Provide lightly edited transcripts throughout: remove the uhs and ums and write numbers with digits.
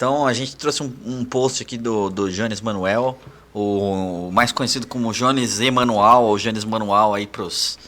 Então a gente trouxe um post aqui do Jones Manuel, o mais conhecido como Jones Emanuel, ou Jones Manuel aí pros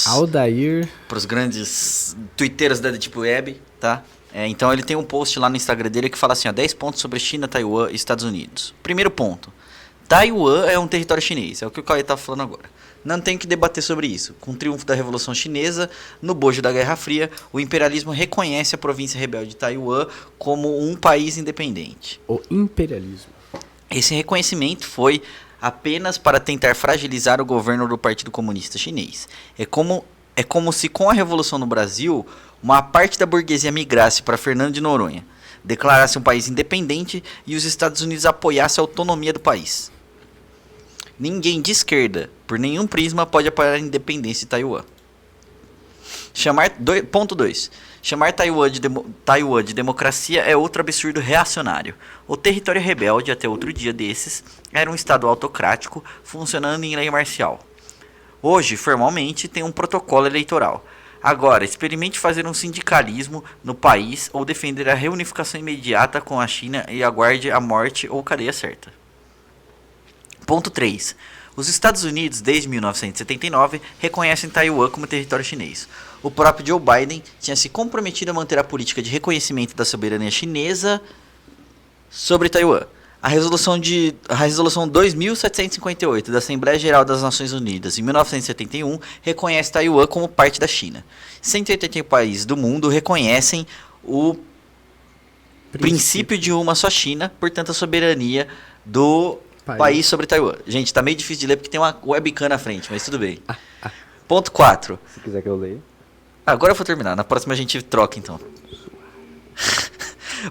Aldair. grandes twitteiros da Deep Web, tá? Então ele tem um post lá no Instagram dele que fala assim, ó, 10 pontos sobre China, Taiwan e Estados Unidos. Primeiro ponto, Taiwan é um território chinês, é o que o Cauê tá falando agora. Não tem que debater sobre isso. Com o triunfo da Revolução Chinesa, no bojo da Guerra Fria, o imperialismo reconhece a província rebelde de Taiwan como um país independente. O imperialismo. Esse reconhecimento foi apenas para tentar fragilizar o governo do Partido Comunista Chinês. É como se com a Revolução no Brasil, uma parte da burguesia migrasse para Fernando de Noronha, declarasse um país independente e os Estados Unidos apoiassem a autonomia do país. Ninguém de esquerda, por nenhum prisma, pode apoiar a independência de Taiwan. Ponto 2. Chamar Taiwan de democracia é outro absurdo reacionário. O território rebelde, até outro dia desses, era um estado autocrático, funcionando em lei marcial. Hoje, formalmente, tem um protocolo eleitoral. Agora, experimente fazer um sindicalismo no país ou defender a reunificação imediata com a China e aguarde a morte ou cadeia certa. Ponto 3. Os Estados Unidos, desde 1979, reconhecem Taiwan como território chinês. O próprio Joe Biden tinha se comprometido a manter a política de reconhecimento da soberania chinesa sobre Taiwan. A resolução 2758 da Assembleia Geral das Nações Unidas, em 1971, reconhece Taiwan como parte da China. 180 países do mundo reconhecem o princípio de uma só China, portanto a soberania do país sobre Taiwan. Gente, tá meio difícil de ler porque tem uma webcam na frente, mas tudo bem. Ponto 4. Se quiser que eu leia. Agora eu vou terminar, na próxima a gente troca então.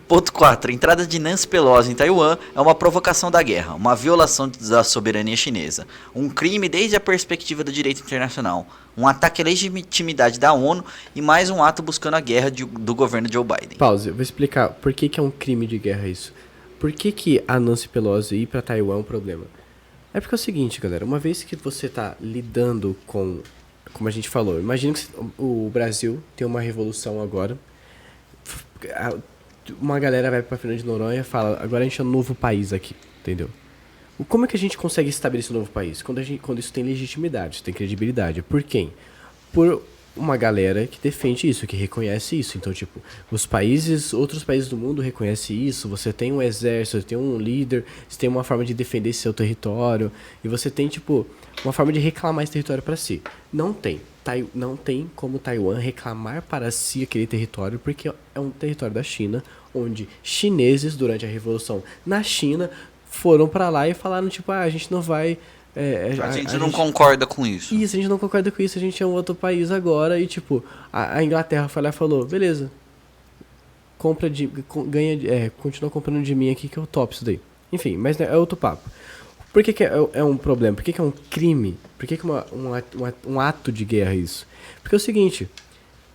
Ponto 4. A entrada de Nancy Pelosi em Taiwan é uma provocação da guerra, uma violação da soberania chinesa, um crime desde a perspectiva do direito internacional, um ataque à legitimidade da ONU e mais um ato buscando a guerra do governo Joe Biden. Pause, eu vou explicar por que é um crime de guerra isso. Por que a Nancy Pelosi ir pra Taiwan é um problema? É porque é o seguinte, galera, uma vez que você tá lidando com, como a gente falou, imagina que o Brasil tem uma revolução agora, uma galera vai pra Fernando de Noronha e fala, agora a gente é um novo país aqui, entendeu? Como é que a gente consegue estabelecer um novo país? Quando isso tem legitimidade, tem credibilidade. Por quem? Por uma galera que defende isso, que reconhece isso. Então, tipo, outros países do mundo reconhecem isso, você tem um exército, você tem um líder, você tem uma forma de defender seu território, e você tem, tipo, uma forma de reclamar esse território para si. Não tem como Taiwan reclamar para si aquele território, porque é um território da China, onde chineses, durante a Revolução na China, foram para lá e falaram, tipo, a gente não vai... a gente não concorda com isso. Isso, a gente não concorda com isso, a gente é um outro país agora, e tipo, a Inglaterra foi lá e falou, beleza, continua comprando de mim aqui que eu topo isso daí. Enfim, mas é outro papo. Por que é um problema? Por que é um crime? Por que um ato de guerra isso? Porque é o seguinte,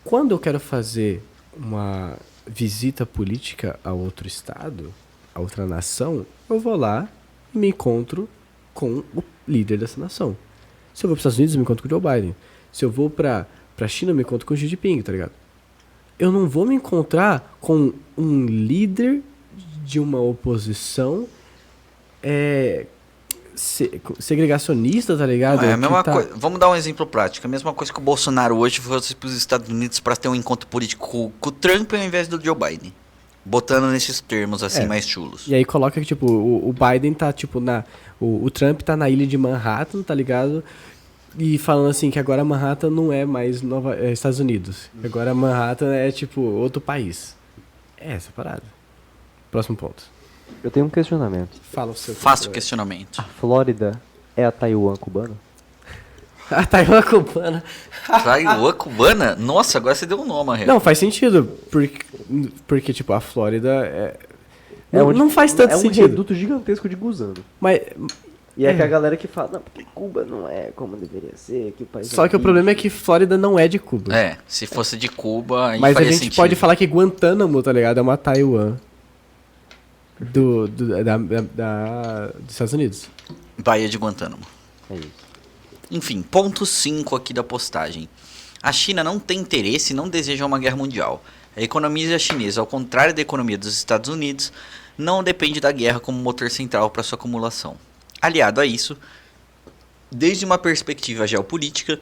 quando eu quero fazer uma visita política a outro estado, a outra nação, eu vou lá e me encontro com o líder dessa nação. Se eu vou para os Estados Unidos, eu me encontro com o Joe Biden. Se eu vou pra China, eu me encontro com o Xi Jinping, tá ligado? Eu não vou me encontrar com um líder de uma oposição segregacionista, tá ligado? É a mesma coisa. Vamos dar um exemplo prático. A mesma coisa que o Bolsonaro hoje fosse para os Estados Unidos para ter um encontro político com o Trump ao invés do Joe Biden. Botando nesses termos assim mais chulos. E aí coloca que, tipo, o Biden tá, tipo, o Trump tá na ilha de Manhattan, tá ligado? E falando assim que agora Manhattan não é mais Estados Unidos. Agora Manhattan é, tipo, outro país. É essa parada. Próximo ponto. Eu tenho um questionamento. Fala o seu. Faça o questionamento. A Flórida é a Taiwan cubana? A Taiwan cubana. Taiwan cubana? Nossa, agora você deu um nome, Arreto. Não, faz sentido. Porque tipo, a Flórida não faz tanto sentido. É um reduto gigantesco de gusano. Mas... E é que a galera que fala, não, porque Cuba não é como deveria ser, que o país Só que o problema é que Flórida não é de Cuba. Se fosse de Cuba, aí mas a gente sentido. pode falar que Guantánamo, tá ligado? É uma Taiwan dos Estados Unidos. Baía de Guantánamo. É isso. Enfim, ponto 5 aqui da postagem. A China não tem interesse e não deseja uma guerra mundial. A economia chinesa, ao contrário da economia dos Estados Unidos, não depende da guerra como motor central para sua acumulação. Aliado a isso, desde uma perspectiva geopolítica,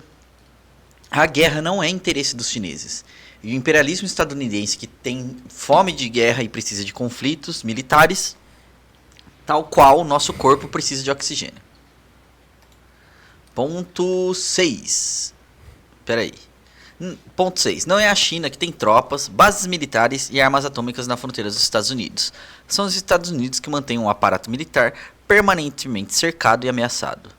a guerra não é interesse dos chineses. E o imperialismo estadunidense, que tem fome de guerra e precisa de conflitos militares, tal qual o nosso corpo precisa de oxigênio. Ponto 6. Peraí. Ponto 6. Não é a China que tem tropas, bases militares e armas atômicas na fronteira dos Estados Unidos. São os Estados Unidos que mantêm um aparato militar permanentemente cercado e ameaçado.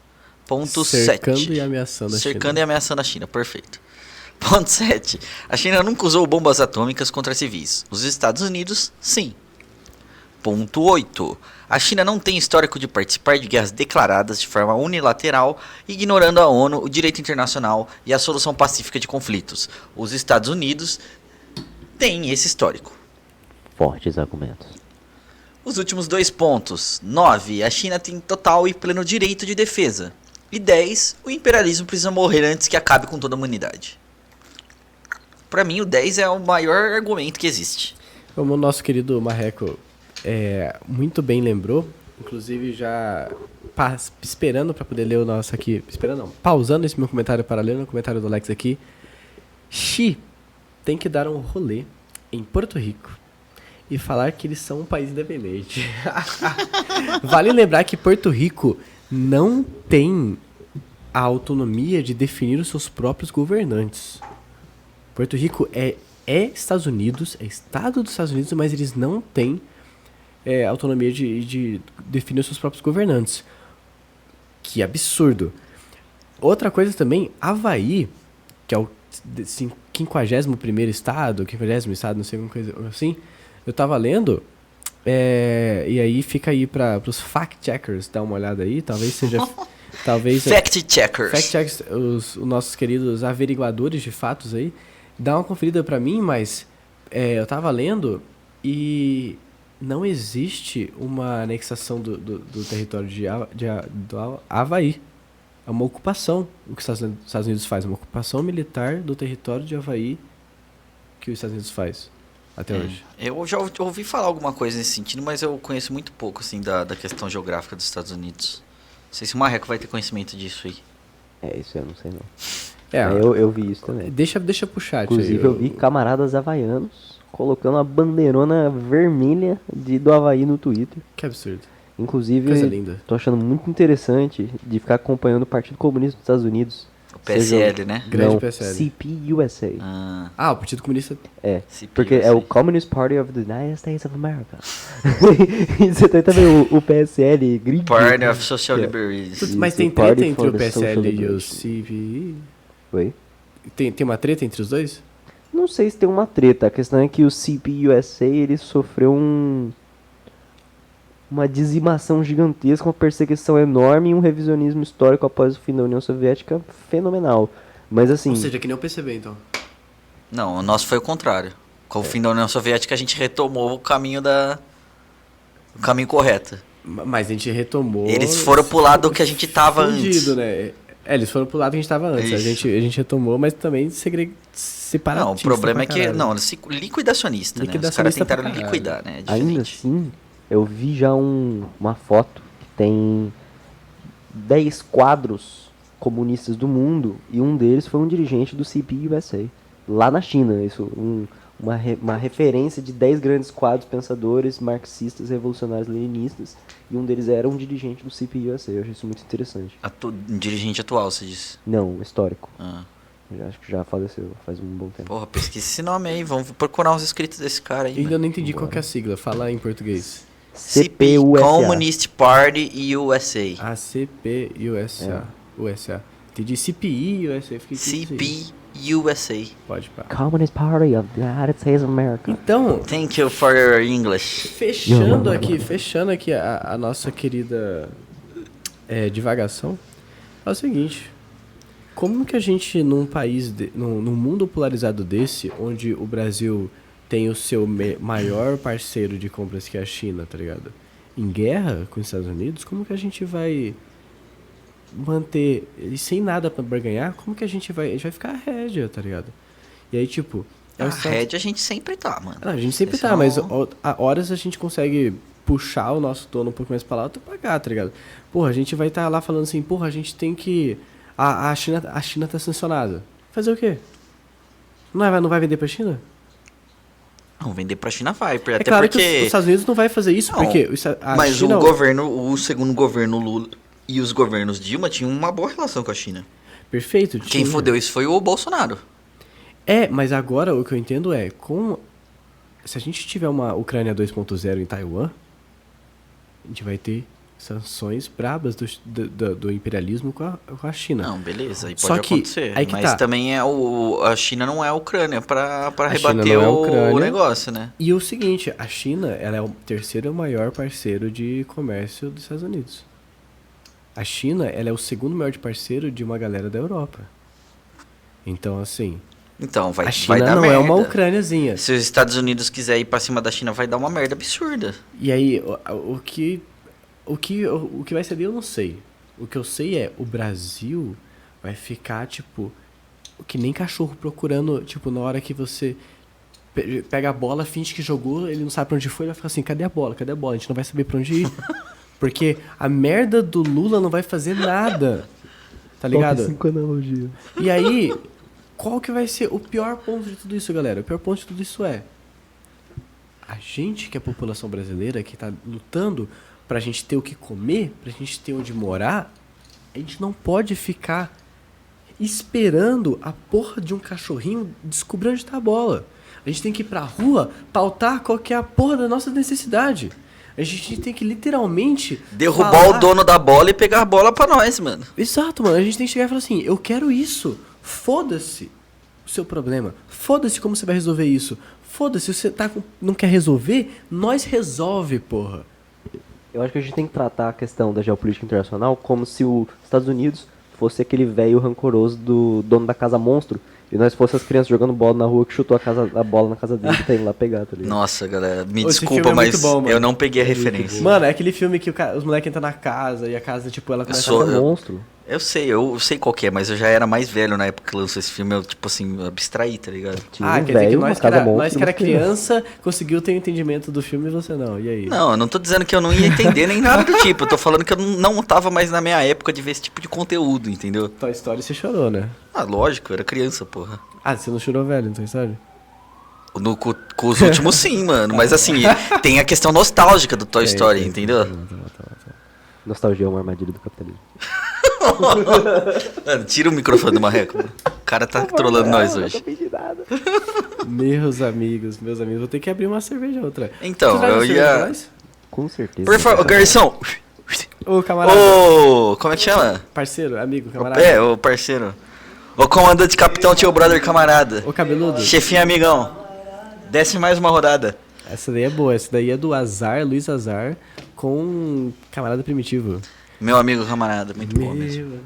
Ponto 7. Cercando e ameaçando a Cercando China. e ameaçando a China, perfeito. Ponto 7. A China nunca usou bombas atômicas contra civis. Os Estados Unidos, sim. Ponto 8. A China não tem histórico de participar de guerras declaradas de forma unilateral, ignorando a ONU, o direito internacional e a solução pacífica de conflitos. Os Estados Unidos têm esse histórico. Fortes argumentos. Os últimos 2 pontos. 9. A China tem total e pleno direito de defesa. E 10. O imperialismo precisa morrer antes que acabe com toda a humanidade. Pra mim, o 10 é o maior argumento que existe. Como o nosso querido Marreco muito bem lembrou, inclusive já esperando para poder ler o nosso aqui, esperando não, pausando esse meu comentário para ler no comentário do Alex aqui, Xi tem que dar um rolê em Porto Rico e falar que eles são um país independente. Vale lembrar que Porto Rico não tem a autonomia de definir os seus próprios governantes. Porto Rico é Estados Unidos, é Estado dos Estados Unidos, mas eles não têm autonomia de definir os seus próprios governantes. Que absurdo. Outra coisa também, Havaí, que é o 51º estado, 50º estado, não sei, alguma coisa assim, eu tava lendo, e aí fica aí para os fact-checkers dar uma olhada aí, talvez seja... Fact-checkers. Fact-checkers, os nossos queridos averiguadores de fatos aí, dá uma conferida pra mim, mas eu tava lendo e não existe uma anexação do território do Havaí. É uma ocupação, o que os Estados Unidos faz, uma ocupação militar do território de Havaí que os Estados Unidos faz até hoje. Eu já ouvi falar alguma coisa nesse sentido, mas eu conheço muito pouco assim, da questão geográfica dos Estados Unidos. Não sei se o Marreco vai ter conhecimento disso aí. Isso eu não sei não. Eu vi isso também. Deixa pro chat. Inclusive aí, eu vi camaradas havaianos colocando a bandeirona vermelha do Havaí no Twitter. Que absurdo. Inclusive, Coisa linda. tô achando muito interessante de ficar acompanhando o Partido Comunista dos Estados Unidos. O PSL, né? Grande Não, PSL. CPUSA. O Partido Comunista. CPUSA. Porque é o Communist Party of the United States of America. E você tem também o PSL gringo. Party of Social Liberties. Mas Isso, tem Party treta entre for o the PSL Social e o Liberties. CPI? Oi? Tem uma treta entre os dois? Não sei se tem uma treta. A questão é que o CPUSA ele sofreu uma dizimação gigantesca, uma perseguição enorme e um revisionismo histórico após o fim da União Soviética fenomenal. Mas assim... Ou seja, que nem o PCB, então. Não, o nosso foi o contrário. Com o fim da União Soviética, a gente retomou o caminho o caminho correto. Mas a gente retomou... Eles foram pro lado que a gente tava antes. Né? Eles foram pro lado que a gente tava antes. A Isso. gente retomou, mas também separado. Não, o problema é que... Não, liquidacionista, né? Os caras Liquidacionista tentaram pra caralho. liquidar, né? É Ainda diferente. assim, eu vi já uma foto que tem 10 quadros comunistas do mundo e um deles foi um dirigente do CPUSA, lá na China. Isso, uma referência de 10 grandes quadros pensadores marxistas, revolucionários, leninistas, e um deles era um dirigente do CPUSA. Eu achei isso muito interessante. Dirigente atual, você disse. Não, histórico. Ah. Eu acho que já faleceu faz um bom tempo. Porra, pesquisa esse nome aí. Vamos procurar uns escritos desse cara aí. Eu ainda mano. não entendi qual que é a sigla. Fala em português. CP, CPUSA. Communist Party USA. ACP-USA. USA. Entendi. CPI, USA. Fiquei CP USA. Pode pá. Communist Party of the United States of America. Então, Thank you for your English. fechando aqui a nossa querida divagação, é o seguinte: como que a gente, num país, num mundo polarizado desse, onde o Brasil tem o seu maior parceiro de compras que é a China, tá ligado? Em guerra com os Estados Unidos, como que a gente vai manter, e sem nada pra barganhar, como que a gente vai ficar rédea, tá ligado? E aí, tipo, É A o status- rédea a gente sempre tá, mano. Não, a gente sempre Esse tá, é mas o- a horas a gente consegue puxar o nosso dono um pouco mais pra lá e pagar, tá ligado? Porra, a gente vai estar lá falando assim, porra, a gente tem que... A China tá sancionada. Fazer o quê? Não vai vender pra China? Não, vender pra China vai, até É claro que porque... os Estados Unidos não vai fazer isso, Não, porque a mas China... o segundo governo Lula e os governos Dilma tinham uma boa relação com a China. Perfeito. Quem tinha. fodeu isso foi o Bolsonaro. É, mas agora o que eu entendo é, se a gente tiver uma Ucrânia 2.0 em Taiwan, a gente vai ter sanções brabas do imperialismo com a China. Não, beleza, aí Só pode que, acontecer. aí que Mas tá. também a China não é a Ucrânia pra A China rebater não é a o Ucrânia. negócio, né? E o seguinte, a China ela é o terceiro maior parceiro de comércio dos Estados Unidos. A China ela é o segundo maior parceiro de uma galera da Europa. Então, assim, Então, vai a China dar não merda. é uma Ucrâniazinha. Se os Estados Unidos quiser ir pra cima da China, vai dar uma merda absurda. E aí, o que vai ser ali eu não sei. O que eu sei é, o Brasil vai ficar, tipo, que nem cachorro procurando, tipo, na hora que você pega a bola, finge que jogou, ele não sabe pra onde foi, ele vai ficar assim, cadê a bola? Cadê a bola? A gente não vai saber pra onde ir. Porque a merda do Lula não vai fazer nada. Tá ligado? 5 analogias. E aí, qual que vai ser o pior ponto de tudo isso, galera? O pior ponto de tudo isso é a gente, que é a população brasileira, que tá lutando pra gente ter o que comer, pra gente ter onde morar, a gente não pode ficar esperando a porra de um cachorrinho descobrir onde tá a bola. A gente tem que ir pra rua pautar qual que é a porra da nossa necessidade. A gente tem que literalmente Derrubar falar- o dono da bola e pegar a bola pra nós, mano. Exato, mano. A gente tem que chegar e falar assim, eu quero isso. Foda-se o seu problema. Foda-se como você vai resolver isso. Foda-se, se você não quer resolver, nós resolve, porra. Eu acho que a gente tem que tratar a questão da geopolítica internacional como se os Estados Unidos fosse aquele velho rancoroso do dono da casa monstro e nós fosse as crianças jogando bola na rua que chutou a bola na casa dele e tá indo lá pegar, tá ligado? Nossa, galera, me Esse desculpa, filme é mas muito bom, mano. eu não peguei a referência. Mano, é aquele filme que os moleques entram na casa e a casa, tipo, ela começa sou- Casa monstro. Eu sei qual que é, mas eu já era mais velho na época que lançou esse filme, eu, tipo assim, abstraí, tá ligado? Tinha Ah, um quer dizer que velho, nós uma que casa era, monstro, nós que era uma criança. criança conseguiu ter o entendimento do filme e você não. E aí? Não, eu não tô dizendo que eu não ia entender nem nada do tipo, eu tô falando que eu não tava mais na minha época de ver esse tipo de conteúdo, entendeu? Toy Story você chorou, né? Ah, lógico, eu era criança, porra. Ah, você não chorou velho em Toy Story? Com os últimos sim, mano, mas assim, tem a questão nostálgica do Toy Story, Tem. entendeu? Nostalgia é uma armadilha do capitalismo. Mano, tira o microfone do Marreco, mano. O cara tá trolando nós hoje. Meus amigos, vou ter que abrir uma cerveja outra. Então, Você traz eu uma cerveja pra ia... nós? Com certeza. Por favor, garçom! Ô, camarada. Ô, como é que chama? Parceiro, amigo, camarada. É, ô parceiro. Ô comandante capitão, tio brother, camarada. Ô, cabeludo. Chefinho amigão. Desce mais uma rodada. Essa daí é boa. Essa daí é do Azar, Luiz Azar, com camarada primitivo. Meu amigo camarada, muito bom Meu mesmo. amigo.